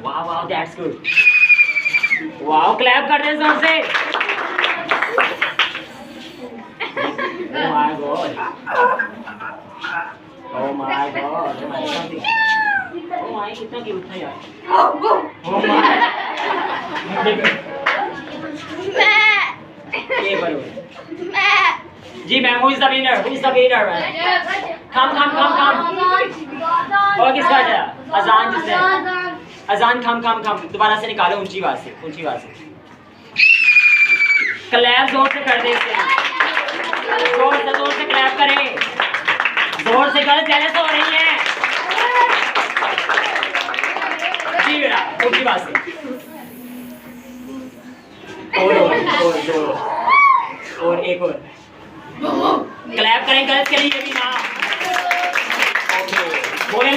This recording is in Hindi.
वाह वाह दैट्स गुड। वाह क्लैप कर दे जोर से। Oh my god. Oh my god. Oh my something. Oh my कितना क्यूट था यार। Oh my. ये बरो। जी ma'am who is the winner? Who is the winner? Come. और किसका है? अजान जिसने। अजान come. दोबारा से निकालो ऊंची आवाज से। क्लैप जोर से कर दे इसे। जोर से क्लैप करें। जोर से कर, जेलस हो रही है जी बेटा, ऊंची आवाज से। और एक और क्लैप करें गर्ल्स के लिए भी ना। ओके बोले